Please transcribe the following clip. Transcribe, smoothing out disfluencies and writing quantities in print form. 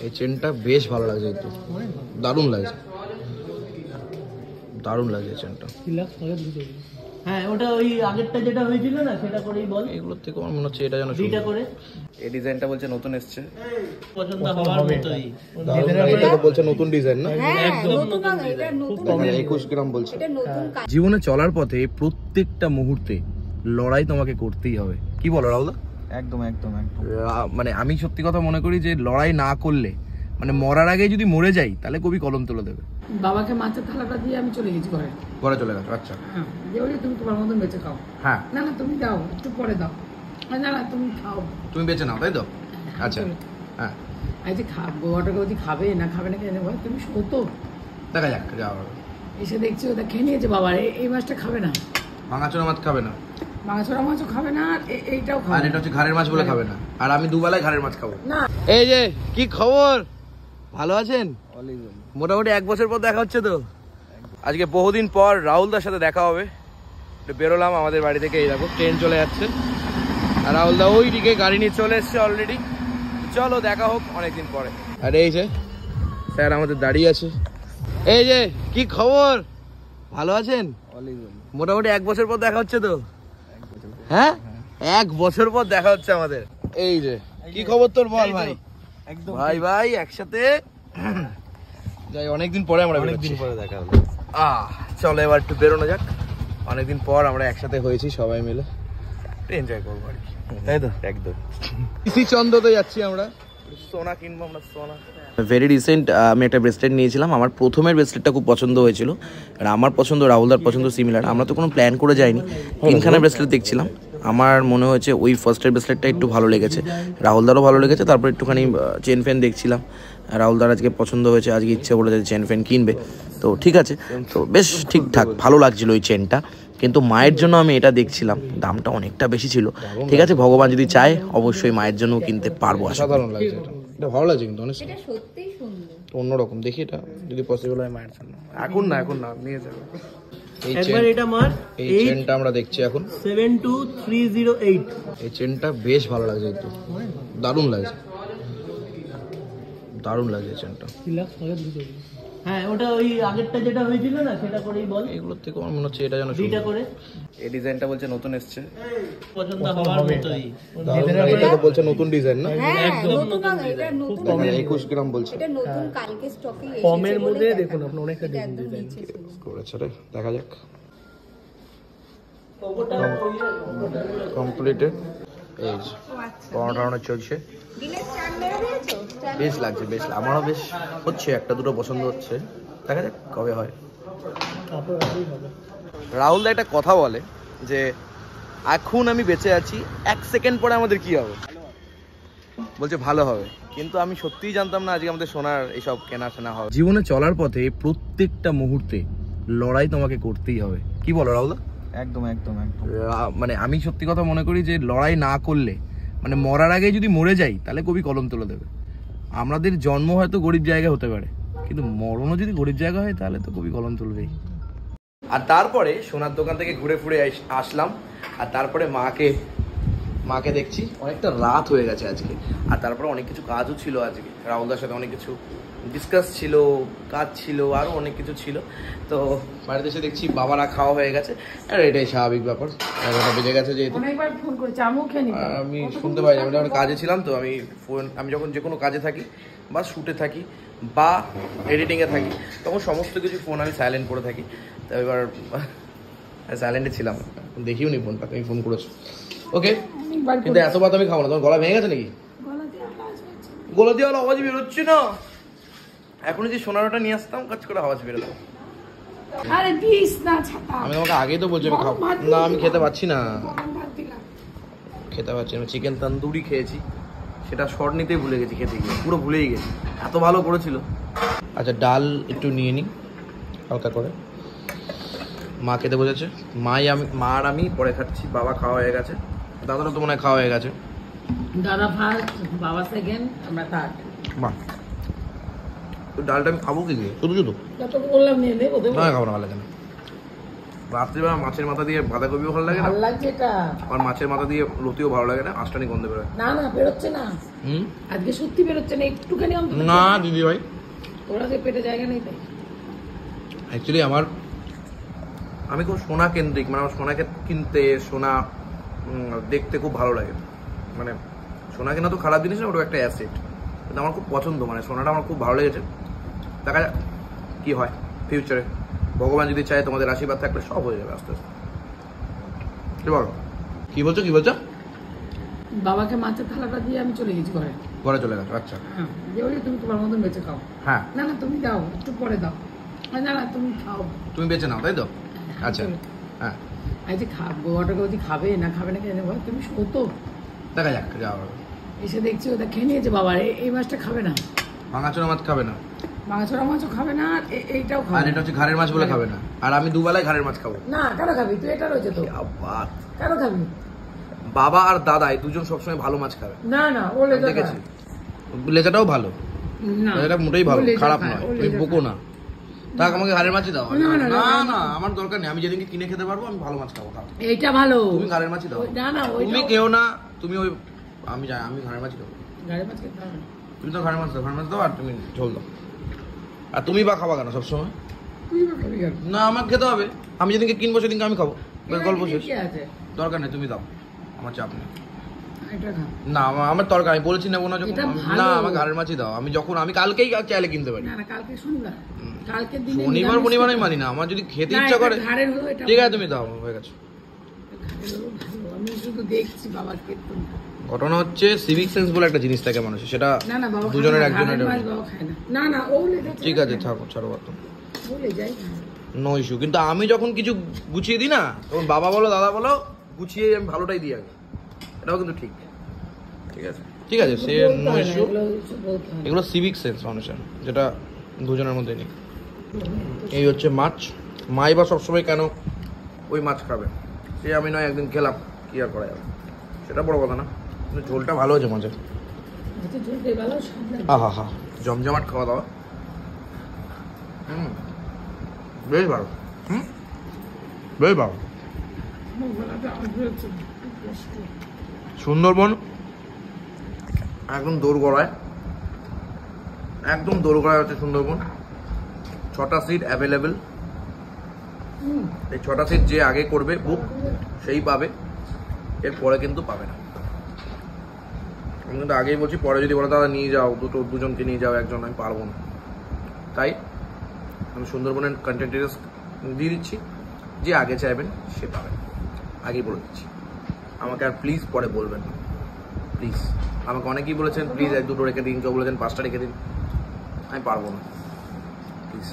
এই চেনটা বেশ ভালো লাগছে, একটু দারুণ লাগছে, দারুণ লাগছে চেনটা। হ্যাঁ ওটা ওই আগেরটা যেটা হয়েছিল না সেটা করেই বল। এগুলোর থেকে আমার মনে হচ্ছে এটা যেন দুইটা করে। এই ডিজাইনটা বলছে নতুন এসছে, পছন্দ হওয়ার মতোই। এটা বলছে নতুন ডিজাইন না, একদম নতুন ডিজাইন। 21 গ্রাম বলছে। জীবনে চলার পথে প্রত্যেকটা মুহূর্তে লড়াই তোমাকে করতেই হবে, কি বলো রাহুলদা? একদম একদম একদম। মানে আমি সত্যি কথা মনে করি যে লড়াই না করলে, মানে মরার আগে যদি মরে যাই তাহলে কবি কলম তুলে দেবে। বাবাকে মাছের থালাটা দিয়ে আমি চলে গেছি ঘরে। ঘরে চলে গেছো? আচ্ছা হ্যাঁ, যে বলি তুমি তোমার মতন বেঁচে খাও। হ্যাঁ, না না তুমি দাও, একটু পরে দাও। না না তুমি খাও, তুমি বেঁচে নাও, তাই তো? আচ্ছা হ্যাঁ, এই যে খাবো ওটাকে বলছি খাবে না খাবে না কেন বল, তুমি শোতো দেখা যাক যাও। এসে দেখছি ওটা খেয়ে নিয়েছে বাবা, এই মাছটা খাবে না, ভাঙাচোরা মাছ খাবে না, মাছরা মাছও খাবে না, আর এইটাও খাবে আর না। এটা হচ্ছে ঘাড়ের মাছ বলে খাবে না, আর আমি দুবেলায় ঘাড়ের মাছ খাবো না। এই যে কি খবর, ভালো আছেন? মোটামুটি 1 বছর পর দেখা হচ্ছে তো। আজকে বহুদিন পর রাহুলদার সাথে দেখা হবে। একটু বেরোলাম আমাদের বাড়ি থেকে, এই দেখো ট্রেন চলে যাচ্ছে, আর রাহুলদা ওই দিকে গাড়ি নিয়ে চলে এসছে অলরেডি। চলো দেখা হোক অনেকদিন পরে। আর এই যে স্যার আমাদের দাঁড়িয়ে আছে। এই যে কি খবর, ভালো আছেন? মোটামুটি 1 বছর পর দেখা হচ্ছে তো। হ্যাঁ 1 বছর পর দেখা হচ্ছে আমাদের। এই যে কি খবর তোর বল ভাই? একদম ভাই ভাই একসাথে যাই, অনেকদিন পরে আমরা অনেকদিন পরে দেখা হলো। চলো এবার একটু বেরোনো যাক। অনেকদিন পর আমরা একসাথে হয়েছি সবাই মিলে, এনজয় করবো আর কি, তাই তো? একদম। ইসি চন্দ্রতে যাচ্ছি আমরা, সোনা কিনবো আমরা, সোনা। ভেরি রিসেন্ট আমি একটা ব্রেসলেট নিয়েছিলাম। আমার প্রথমের ব্রেসলেটটা খুব পছন্দ হয়েছিল, আর আমার পছন্দ রাহুলদার পছন্দ সিমিলার। আমরা তো কোনো প্ল্যান করে যাইনি, 3খানা ব্রেসলেট দেখছিলাম। আমার মনে হয়েছে ওই ফার্স্টের ব্রেসলেটটা একটু ভালো লেগেছে, রাহুলদারও ভালো লেগেছে। তারপর একটুখানি চেন ফেন দেখছিলাম, রাহুলদার আজকে পছন্দ হয়েছে, আজকে ইচ্ছে বলেছে চেন ফেন কিনবে, তো ঠিক আছে। তো বেশ ঠিকঠাক ভালো লাগছিল ওই চেনটা, কিন্তু মায়ের জন্য আমি এটা দেখছিলাম, দামটা অনেকটা বেশি ছিল। ঠিক আছে, ভগবান যদি চায় অবশ্যই মায়ের জন্য কিনতে পারবো। সাধারণ লাগছে এটা, ভালো লাগছে কিন্তু অনেক সত্যিই সুন্দর, অন্যরকম। দেখি এটা যদি পসিবল হয় মায়ের জন্য। এখন না নিয়ে যাবো। একবার এটা মার, এই চেনটা আমরা দেখছি এখন 72308। এই চেনটা বেশ ভালো লাগছে, একটু দারুণ লাগছে, দারুণ লাগছে চেনটা। হ্যাঁ ওটা ওই আগেরটা যেটা হয়েছিল না সেটা করেই বল। এগুলোর থেকে আমার মনে হচ্ছে এটা যেন দুইটা করে। এই ডিজাইনটা বলছে নতুন এসছে, পছন্দ হওয়ার মতোই। এটা বলছে নতুন ডিজাইন না, একদম নতুন ডিজাইন। 21 গ্রাম বলছে। এটা নতুন কালকে স্টকে এসেছে, কমের মধ্যে দেখুন আপনি অনেকটা ডিজাইন করেছে রে, দেখা যাক। কমপ্লিটেড। এই যে পড়ানো চলছে, বেশ লাগছে, বেশ আমারও বেশ হচ্ছে, একটা দুটো পছন্দ হচ্ছে, দেখা যাক কবে হয়। রাহুলদা একটা কথা বলে যে এখন আমি বেঁচে আছি, 1 সেকেন্ড পরে আমাদের কি হবে, বলছে ভালো হবে। কিন্তু আমি সত্যিই জানতাম না আজকে আমাদের সোনার এইসব কেনাশোনা হবে। জীবনে চলার পথে প্রত্যেকটা মুহূর্তে লড়াই তোমাকে করতেই হবে, কি বলো রাহুলদা? একদম একদম একদম। মানে আমি সত্যি কথা মনে করি যে লড়াই না করলে, মানে মরার আগে যদি মরে যাই তাহলে কবি কলম তুলে দেবে। আমাদের জন্ম হয়তো গরিব জায়গায় হতে পারে, কিন্তু মরণও যদি গরিব জায়গা হয় তাহলে তো কবি কলম তুলবেই। আর তারপরে সোনার দোকান থেকে ঘুরে ফুরে আসলাম, আর তারপরে মাকে দেখছি, অনেকটা রাত হয়ে গেছে আজকে। আর তারপরে অনেক কিছু কাজও ছিল আজকে, রাহুলদার সাথে অনেক কিছু ডিসকাস ছিল, কাজ ছিল, আরও অনেক কিছু ছিল। তো বাড়িতে এসে দেখছি বাবারা খাওয়া হয়ে গেছে, আর এটাই স্বাভাবিক ব্যাপার। 11টা বেজে গেছে যেহেতু, অনেকবার ফোন করেছি, আমিও খেয়ে নিই। আমি শুনতে পাই, আমি যখন কাজে ছিলাম তো আমি যখন যে কোনো কাজে থাকি বা শ্যুটে থাকি বা এডিটিংয়ে থাকি, তখন সমস্ত কিছু ফোন আমি সাইলেন্ট করে থাকি। তো এবার সাইলেন্টে ছিলাম, দেখিও নি ফোনটা, তুমি ফোন করেছো, ওকে। কিন্তু এতবার তো আমি খাবো না, তোমার গলা ভেঙে গেছে নাকি? গলা দিয়ে আওয়াজ বেরোচ্ছে না, এখন যে সোনারটা নিয়ে আসতাম কাজ করে আওয়াজ বেরোতো। আরে দিস না ছাতা, আমি তোমাকে আগেই তো বলছি আমি খাবো না, আমি খেতে পাচ্ছি না, খেতে পাচ্ছি না। চিকেন তন্দুরি খেয়েছি, সেটা শর্ট নিতেই ভুলে গেছি, খেতে গিয়ে পুরো ভুলেই গেছি, এত ভালো করেছিল। আচ্ছা ডাল একটু নিয়ে নিই হালকা করে। মা খেতে বসেছে, মা আর আমি পরে খাচ্ছি, বাবা খাওয়া হয়ে গেছে, দাদারা তো মনে হয় খাওয়া হয়ে গেছে। দাদা ফার্স্ট, বাবা সেকেন্ড, আমরা থার্ড। বাহ, তো ডালটা আমি খাবো কি দিয়ে? শুধু যত বললাম নিয়ে নে, ওদের না খাবো না, ভালো লাগে না। রাত্রিবেলা মাছের মাথা দিয়ে বাঁধাকপিও ভালো লাগে না, ভালো লাগছে এটা। আর মাছের মাথা দিয়ে লতিও ভালো লাগে না, আষ্টানি গন্ধে বেরোয়। না না বেরোচ্ছে না, হুম আজকে সত্যি বেরোচ্ছে না, একটুখানি অন্তত। না দিদি ভাই, তোরা যে পেটে জায়গা নেই তাই। অ্যাকচুয়ালি আমি খুব সোনা কেন্দ্রিক, মানে আমার সোনাকে কিনতে, সোনা দেখতে খুব ভালো লাগে। মানে সোনা কেনা তো খারাপ জিনিস না, ওটা একটা অ্যাসেট, কিন্তু আমার খুব পছন্দ, মানে সোনাটা আমার খুব ভালো লেগেছে। দেখা যাক কি হয় ফিউচারে, ভগবান যদি চায় তোমাদের আশীর্বাদ থাকলে সব হয়ে যাবে আস্তে আস্তে। কি বলো, কি বলছো? বাবাকে মাছের থালাটা দিয়ে আমি চলে গেছি ঘরে। ঘরে চলে গেছো? আচ্ছা হ্যাঁ, যে ওই তুমি তোমার মতন বেঁচে খাও। হ্যাঁ, না না তুমি দাও, একটু পরে দাও। না না তুমি খাও। তুমি বেঁচে নাও, তাই তো? আচ্ছা হ্যাঁ, এই যে বউটাকে বলছি খাবে না খাবে না কেন বল, তুমি শোতো। দেখা যাক যা হবে। এসে দেখছি ওটা খেয়ে নিয়েছে বাবা, এই মাছটা খাবে না, ভাঙাচোরা মাছ খাবে না, মাছরা মাছও খাবে না, আর এইটাও আর খাবে এটা হচ্ছে ঘাড়ের মাছ বলে খাবে না, আর আমি দুবেলায় ঘাড়ের মাছ খাবো। না। কেন খাবি তুই? এটা রয়েছে তো, আবার কেন খাবি? বাবা আর দাদা এই দুজন সবসময় ভালো মাছ খাবে, না না ও আমি লেজা দেখেছি। লেজাটাও ভালো, না লেজাটা মোটেই ভালো, ও লেজা খারাপ খায়, নয়, ও তুমি লেজা বকো না। তাক আমাকে ঘাড়ের মাছই দাও। না, না, না না, না আমার দরকার নেই, আমি যেদিনকে কিনে খেতে পারবো আমি ভালো মাছ খাবো। খাও। খায়। এইটা ভালো। তুমি ঘাড়ের মাছই দাও। না না তুমি কেউ না, তুমি ওই আমি যাই, আমি ঘাড়ের মাছই খাবো। গাড়ি মাছ খেতে হবে না। তুমি তো ঘাড়ের মাছ দাও, ঘাড়ের মাছ দাও, আর তুমি ঝোল দাও। আর তুমি বা খাবা কেন সবসময়? তুই বা খাবি কেন? না আমার খেতে হবে, আমি যেদিনকে কিনবো সেদিনকে আমি খাবো, বেশ গল্প শেষ। কি আছে? দরকার নেই, তুমি দাও, আমার চাপ নেই। এটা খা। না আমার তরকার আমি বলেছি নেবো না যখন। এটা ভালো। না আমার ঘাড়ের মাছই দাও, আমি কালকেই চাইলে কিনতে পারি। না না কালকে শনিবার, কালকে দিনে শনিবার আমি মানি না, আমার যদি খেতে ইচ্ছা করে ঘাড়ের হলো এটা। ঠিক আছে তুমি দাও, হয়ে গেছে। ঘাড়ের হলো ভালো, আমি শুধু দেখছি বাবা খেতে। ঘটনা হচ্ছে সিভিক সেন্স বলে একটা জিনিস থাকে মানুষের, সেটা না বাবা দুজনের খায় না, একজনের। ঘাড়ের মাছ বাবা খায় না। না না ও লেজা ঠিক আছে থাকো, ছাড়ো বাদ, বলে যাই। No issue. কিন্তু আমি যখন কিছু গুছিয়ে দিই না, তখন বাবা বলো দাদা বলো, গুছিয়ে আমি ভালোটাই দিই আগে, এটাও কিন্তু ঠিক। ঠিক আছে ঠিক আছে, সে নো ইস্যু। এগুলো সিভিক সেন্স মানুষের, যেটা দুজনের মধ্যে নেই। এই হচ্ছে মাছ, মাই বা সবসময় কেন ওই মাছ খাবে, সে আমি নয় একদিন খেলাম, কি আর করা যাবে, সেটা বড় কথা না, কিন্তু ঝোলটা ভালো হয়েছে মাঝে। আহা হা, জমজমাট খাওয়া দাওয়া। বেশ ভালো, বেশ ভালো। সুন্দরবন একদম দোরগোড়ায়, হচ্ছে সুন্দরবন। 6টা সিট অ্যাভেলেবেল। এই 6টা সিট যে আগে করবে বুক সেই পাবে, এরপরে কিন্তু পাবে না। আমি কিন্তু আগেই বলছি, পরে যদি বলো দাদা নিয়ে যাও, দুজনকে নিয়ে যাও, একজন, আমি পারবো না। তাই আমি সুন্দরবনের কন্টেন্ট ডিটেলস দিয়ে দিচ্ছি, যে আগে চাইবেন সে পাবেন, আগেই বলে দিচ্ছি। আমাকে আর প্লিজ পরে বলবেন না, প্লিজ। আমাকে অনেকেই বলেছেন প্লিজ 1-2 রেখে দিন, কেউ বলেছেন 5টা রেখে দিন, আমি পারবো না, প্লিজ।